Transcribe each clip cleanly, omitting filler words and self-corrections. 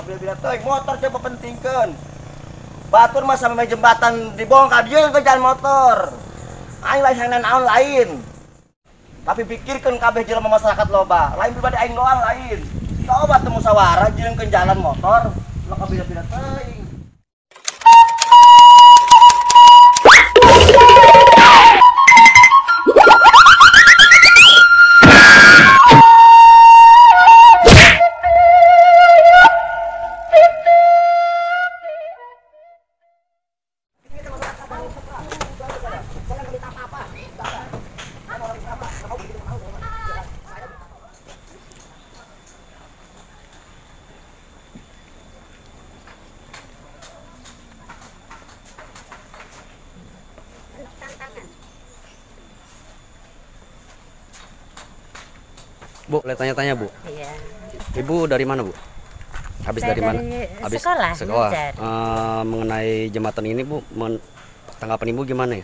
bila motor coba pentingkan. Batur mah sampai jembatan dibongkar dia ke jalan motor. Aing lain yang naon lain. Tapi pikirkan kabeh jelema masyarakat loba. Lain pribadi aing doang lain. Coba temu musyawarah jeung ke jalan motor. Lo kabila-bila teuing. Bu, boleh tanya-tanya Bu? Iya. Ibu dari mana Bu? Habis dari mana? Habis sekolah. Mengenai jembatan ini Bu, tanggapan Ibu gimana ya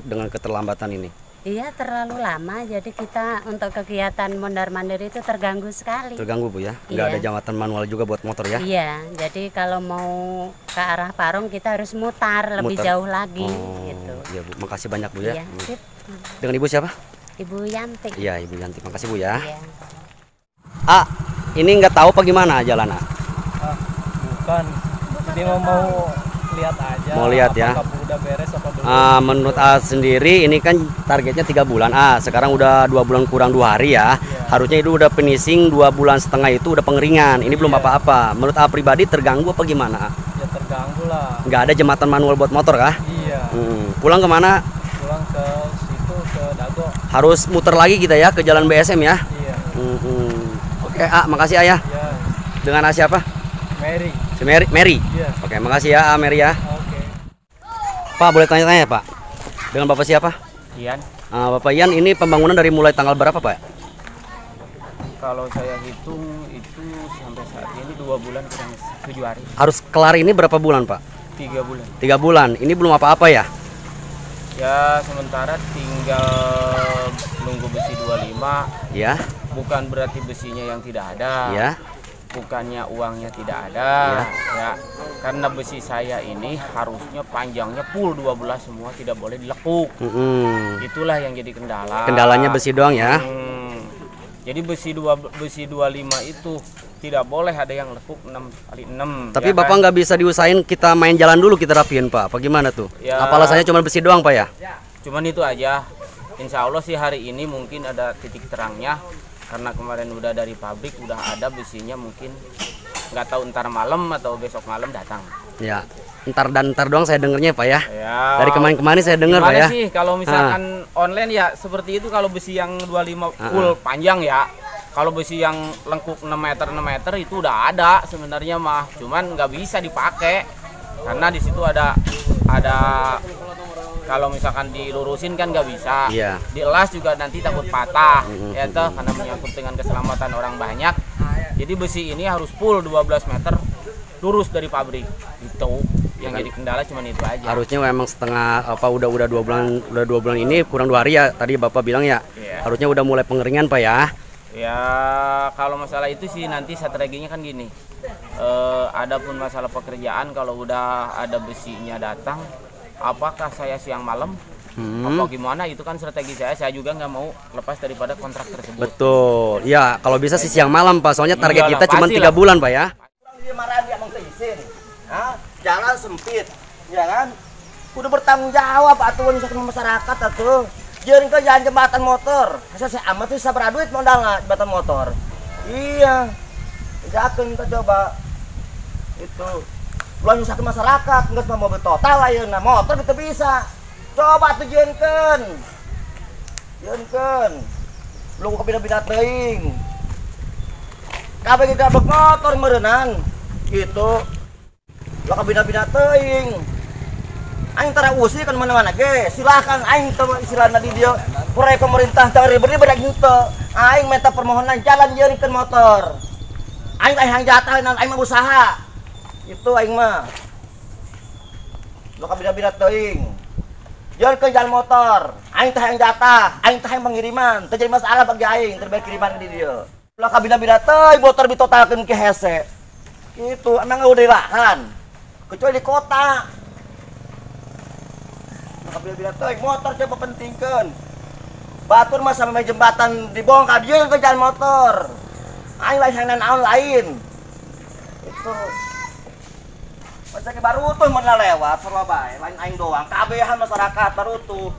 dengan keterlambatan ini? Iya, terlalu lama, jadi kita untuk kegiatan mondar-mandir itu terganggu sekali. Terganggu Bu ya? Nggak ada jembatan manual juga buat motor ya? Iya, jadi kalau mau ke arah Parung kita harus mutar lebih jauh lagi. Gitu. Iya Bu, makasih banyak Bu ya. Iya, sip. Dengan Ibu siapa? Ibu Yanti. Iya, Ibu Yanti. Makasih Bu ya. Iya. Ini nggak tahu apa gimana jalan Bukan. Jadi mau lihat aja. Mau lihat ya. Udah beres apa belum? Menurut sendiri ini kan targetnya 3 bulan. Sekarang udah 2 bulan kurang 2 hari ya. Harusnya itu udah finishing 2 bulan setengah itu udah pengeringan. Ini belum apa-apa. Menurut pribadi terganggu apa gimana? Ya terganggu lah. Nggak ada jembatan manual buat motor kah? Iya. Pulang kemana? Pulang ke situ ke Dago. Harus muter lagi kita ya ke jalan BSM ya. Iya. Oke, makasih Ayah. Iya. Dengan siapa? Mary. Si Mary. Iya. Oke, makasih ya Mary ya. Oke. Pak, boleh tanya-tanya Pak? Dengan Bapak siapa? Ian. Bapak Ian, ini pembangunan dari mulai tanggal berapa Pak? Kalau saya hitung itu sampai saat ini 2 bulan kurang 7 hari. Harus kelar ini berapa bulan Pak? 3 bulan. 3 bulan. Ini belum apa-apa ya? Ya sementara tinggal nunggu besi 25. Ya. Bukan berarti besinya yang tidak ada. Ya. Bukannya uangnya tidak ada. Ya. Karena besi saya ini harusnya panjangnya full 12 semua, tidak boleh dilekuk. Itulah yang jadi kendala. Kendalanya besi doang ya? Jadi besi 25 itu tidak boleh ada yang lekuk 6x6. Tapi ya Bapak kan? nggak bisa diusahain kita main jalan dulu kita rapiin Pak? Apa gimana tuh? Ya, apa alasannya cuma besi doang Pak ya? Cuman itu aja. Insya Allah sih hari ini mungkin ada titik terangnya. Karena kemarin udah dari pabrik udah ada besinya, mungkin nggak tahu ntar malam atau besok malam datang. Ya, ntar doang saya dengernya Pak ya. Ya. Dari kemarin saya denger Pak ya. Sih kalau misalkan online ya seperti itu, kalau besi yang 25 full panjang ya. Kalau besi yang lengkuk 6 meter itu udah ada sebenarnya mah, cuman nggak bisa dipakai karena di situ ada kalau misalkan dilurusin kan nggak bisa. Iya. Dielas juga nanti takut patah, ya toh, karena menyangkut dengan keselamatan orang banyak. Jadi besi ini harus full 12 meter lurus dari pabrik. Itu yang jadi kendala cuman itu aja. Harusnya memang setengah udah 2 bulan ini kurang 2 hari ya. Tadi Bapak bilang ya. Iya. Harusnya udah mulai pengeringan Pak ya. Ya kalau masalah itu sih nanti strateginya kan gini. Adapun masalah pekerjaan kalau udah ada besinya datang, apakah saya siang malam apa gimana, itu kan strategi saya juga nggak mau lepas daripada kontrak tersebut. Betul ya, kalau bisa sih siang malam Pak, soalnya target Iyalah, kita cuma 3 bulan Pak ya. Jalan sempit ya kan, udah bertanggung jawab aturan masyarakat atuh. Jeung ke jalan jembatan motor, saya amat tuh sabar duit modalna jembatan motor. Iya, jakeun kita coba itu belum nyusahkeun masyarakat, geus mah mobil total ayeuna motor kita bisa. Coba tuh jeunkeun belum kebina-bina teuing. Kabeh kita bek motor meureunang gitu, lo kebina-bina teuing. Aing tara usi kan mana-mana ge, silakan aing teu istilahna di dieu proyek pemerintah teu ribet badak henteu. Aing minta permohonan jalan jeurikeun motor. Aing teh hayang jatah aing mah usaha. Itu aing mah. Lo kabina-bina teuing. Jeurikeun jalan motor. Aing teh hayang jatah, aing teh hayang pengiriman, teu jadi masalah bagi aing terbaik kiriman di dieu. Lo kabina-bina teuing motor ditotalkeun ke hese. Itu emang nggak udah lahan, kecuali di kota. Maka bila motor coba pentingkan. Batur mah sampai jembatan dibongkar dia ke jalan motor. Aing lain naon lain. Itu. Masa baru tuh mana lewat Surabaya, lain aing doang. Kabehan masyarakat baru tuh.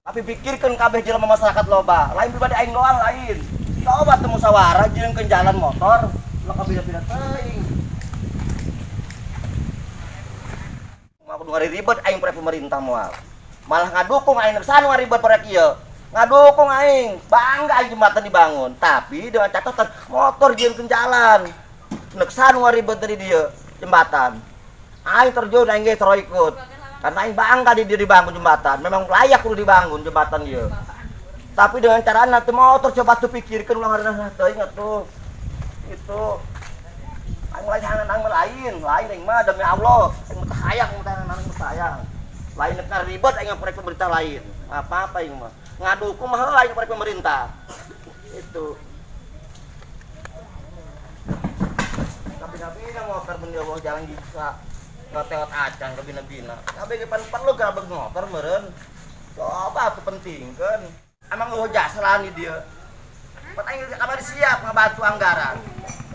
Tapi pikirkan kabeh jelema masyarakat loba. Lain pribadi aing doang lain. Coba temu musyawarah jeung ke jalan motor. Lah kabeh-kabeh teuing. Aku ngari ribet aing proyek pemerintah moal. Malah ngadukung aing sanu ngaribet proyek ieu. Ngadukung aing, bangga aing jembatan dibangun, tapi dengan catatan motor jeung ke jalan. Nek sanu ngaribet dari dia jembatan. Aing terjun aing ge ikut. Karena aing bangga di dia dibangun jembatan. Memang layak kudu dibangun jembatan ieu. Tapi dengan cara nanti motor coba tuh pikirkan ulang harana teuing atuh. Itu aing lain aing mah demi Allah aing mah sayang aing sayang lain nek ribet aing proyek pemerintah lain apa-apa aing mah ngadukung mah aing proyek pemerintah itu kabina-bina motor mendewa jalan bisa ngeteot acan kabina-bina kabeh perlu gabeg motor meureun coba atuh penting kan emang eueuh jasa lah di dia pot aing kamari siap ngabantu anggaran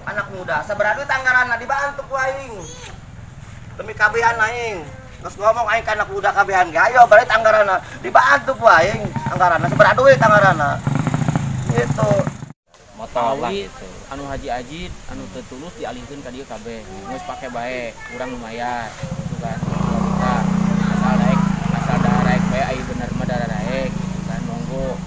anak muda sabar duit anggaranna dibantu ku aing demi kabehan aing geus ngomong aing ka anak muda kabehan ge ayo balik anggaranna dibantu ku aing anggaranna sabar duit anggaranna gitu motor gitu anu haji ajid anu teu tulus dialihkeun ka dieu kabeh geus pake bae urang lumayan gitu kan asal daek bae aya bener mah daek gitu kan monggo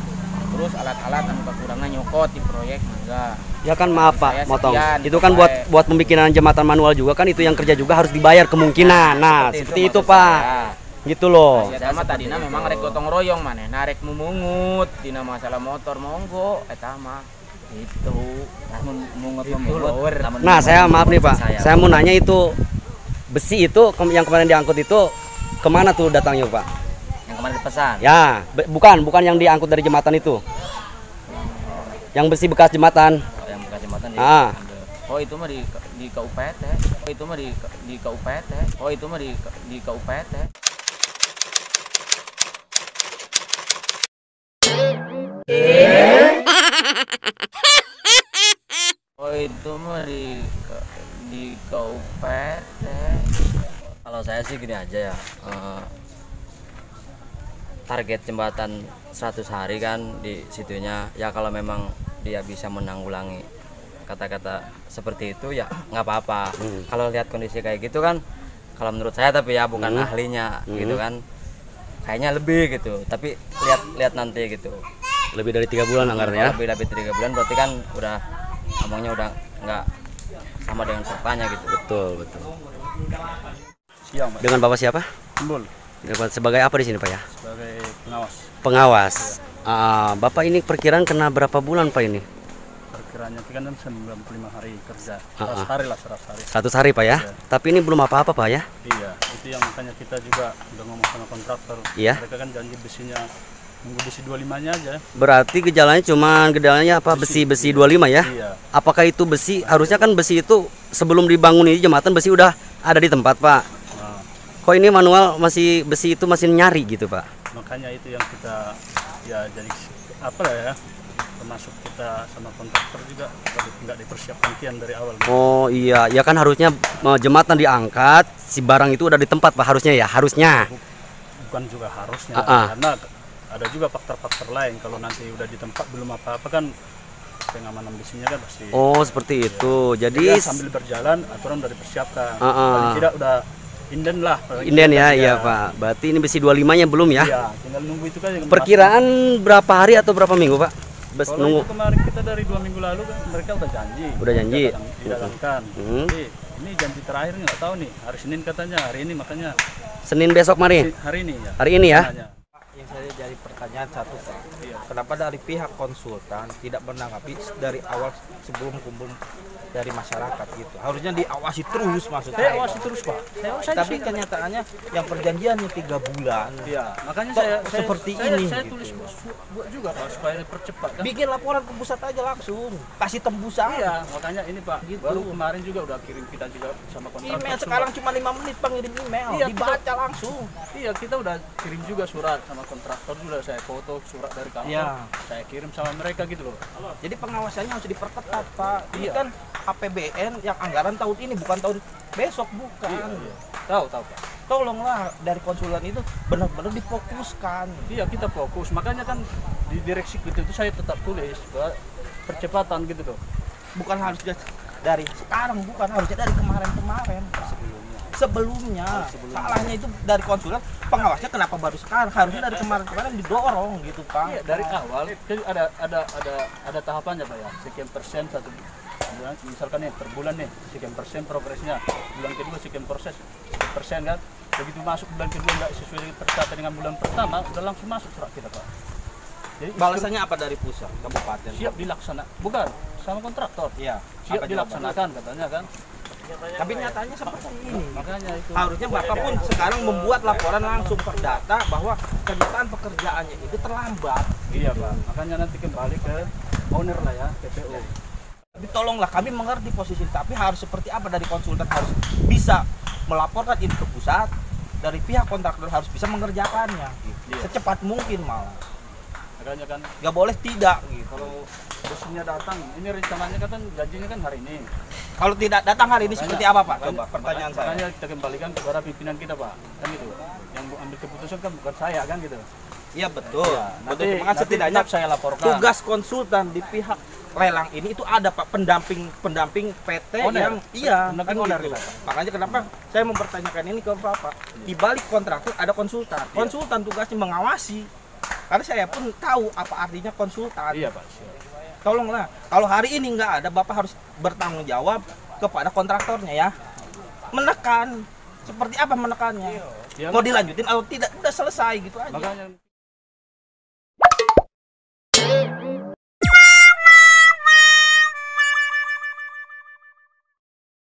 terus alat-alat anu kakurangan nyokot di proyek mangga. Ya kan maaf Pak, motong. Itu kan buat pembikinan jembatan manual juga kan itu yang kerja juga harus dibayar kemungkinan. Nah, seperti itu Pak. Gitu loh. Saya mah tadina memang rek gotong royong manehna rek mumungut dina masalah motor monggo eta mah. Itu. Nah, saya maaf nih Pak. Saya mau nanya itu besi itu yang kemarin diangkut itu kemana tuh datangnya Pak? Yang kemarin dipesan? Ya, bukan yang diangkut dari jembatan itu. Yang besi bekas jembatan. Oh, yang bekas jembatan di Oh itu mah di KUPT. Oh itu mah di KUPT. Oh itu mah di KUPT. Oh itu mah di KUPT. Kalau saya sih gini aja ya. Target jembatan 100 hari kan di situnya ya kalau memang dia bisa menanggulangi kata-kata seperti itu ya nggak apa-apa. Kalau lihat kondisi kayak gitu kan kalau menurut saya tapi ya bukan ahlinya gitu kan kayaknya lebih gitu tapi lihat nanti gitu lebih dari 3 bulan anggarannya lebih dari 3 bulan berarti kan udah ngomongnya udah nggak sama dengan faktanya gitu. Betul Siang, Pak. Dengan Bapak siapa? Timbul Sebagai apa di sini Pak ya? sebagai pengawas. Pengawas. Bapak ini perkiraan kena berapa bulan Pak ini? Perkiraannya kan 95 hari kerja. 100 hari lah 100 hari. 100 hari Pak ya? Iya. Tapi ini belum apa-apa Pak ya? Iya, itu yang makanya kita juga udah ngomong sama kontraktor. Iya. Mereka kan janji besinya nunggu besi 25-nya aja. Berarti gejalanya apa besi 25 ya? Iya. Apakah itu besi? Harusnya kan besi itu sebelum dibangun ini jembatan besi udah ada di tempat Pak. Nah, Kok ini manual masih besi itu masih nyari gitu Pak? makanya itu yang kita ya jadi apa lah ya termasuk kita sama kontraktor juga nggak dipersiapkan kian dari awal. Oh iya, ya kan harusnya jembatan diangkat, si barang itu udah di tempat Pak harusnya ya, harusnya. Bukan juga harusnya karena ada juga faktor-faktor lain kalau nanti udah di tempat belum apa-apa kan pengamanan besinya kan pasti. Oh seperti itu, jadi ya, sambil berjalan aturan udah dipersiapkan. Paling tidak udah inden lah. Inden ya, iya Pak. Berarti ini besi 25-nya belum ya? Iya, tinggal nunggu itu kan. Perkiraan berapa hari atau berapa minggu Pak? Kalau nunggu. itu kemarin kita dari 2 minggu lalu kan mereka udah janji. Udah janji. Didatangkan. Jadi ini janji terakhir nggak tahu nih. Hari Senin katanya, hari ini makanya. Senin besok mari. Hari ini ya. Hari ini ya. Yang saya jadi pertanyaan satu Pak, kenapa dari pihak konsultan tidak menanggapi dari awal sebelum kumpul dari masyarakat gitu. Harusnya diawasi terus maksudnya. Saya awasi terus Pak. Tapi kenyataannya yang perjanjiannya 3 bulan. Iya, makanya Kok saya seperti saya, ini, saya gitu. tulis buat juga Pak supaya dipercepat kan. Bikin laporan ke pusat aja langsung, kasih tembusan. Iya, makanya ini Pak, Gitu. baru kemarin juga udah kirim kita juga sama kontraktor. Email sekarang cuma 5 menit pengirim email, Iya, dibaca langsung. Iya, kita udah kirim juga surat sama kontraktor juga, saya foto surat dari kantor. Iya. Saya kirim sama mereka gitu loh. Jadi pengawasannya harus diperketat, Pak. Ini Iya. kan APBN yang anggaran tahun ini bukan tahun besok, bukan. Iya. Tahu Pak. Tolonglah dari konsulen itu benar-benar difokuskan. Iya, kita fokus. Makanya kan di direksi itu saya tetap tulis bahwa percepatan gitu loh. Bukan harus dari sekarang, bukan harusnya dari kemarin-kemarin. Sebelumnya. Salahnya itu dari konsulen, pengawasnya kenapa baru sekarang? Harusnya dari kemarin-kemarin didorong gitu, Pak. Iya, dari awal jadi ada tahapannya Pak ya. Sekian persen satu bulan, misalkan nih per bulan nih sekian persen progresnya. Bulan kedua sekian persen kan. Begitu masuk bulan kedua nggak sesuai dengan persyaratan dengan bulan pertama, udah langsung masuk surat kita Pak. Jadi Balasannya apa dari pusat, kabupaten? siap dilaksana, bukan sama kontraktor. Iya. Siap Apa dilaksanakan katanya kan. jawabannya? Tapi nyatanya seperti ini. Makanya itu. Harusnya Bapak pun sekarang membuat laporan langsung per data bahwa kenyataan pekerjaannya itu terlambat. Iya Pak. Makanya nanti kembali ke owner lah ya, PPO. Tapi tolonglah, kami mengerti posisi, tapi harus seperti apa dari konsultan, harus bisa melaporkan ini ke pusat, dari pihak kontraktor harus bisa mengerjakannya gitu. Iya. Secepat mungkin malah. Makanya kan Nggak boleh tidak gitu. kalau bosnya datang, ini rencananya kan gajinya kan hari ini. Kalau tidak datang hari ini Makanya- seperti apa, Pak? makanya- Coba pertanyaan saya. Makanya kita kembalikan kepada pimpinan kita Pak, kan gitu. Yang ambil keputusan kan bukan saya kan gitu. Iya betul. Iya, Betul. Cuma kan setidaknya tetap saya laporkan. tugas konsultan di pihak lelang ini itu ada Pak, pendamping PT Owner. yang iya Pendamping kan owner gitu. kita. Makanya kenapa saya mempertanyakan ini ke Bapak. Di balik kontraktor ada konsultan. Iya. Konsultan tugasnya mengawasi. Karena saya pun tahu apa artinya konsultan. Iya Pak. Siap. Tolonglah, kalau hari ini nggak ada, Bapak harus bertanggung jawab kepada kontraktornya ya. Menekan. Seperti apa menekannya? Iya. Mau dilanjutin atau tidak? Udah selesai gitu aja. Makanya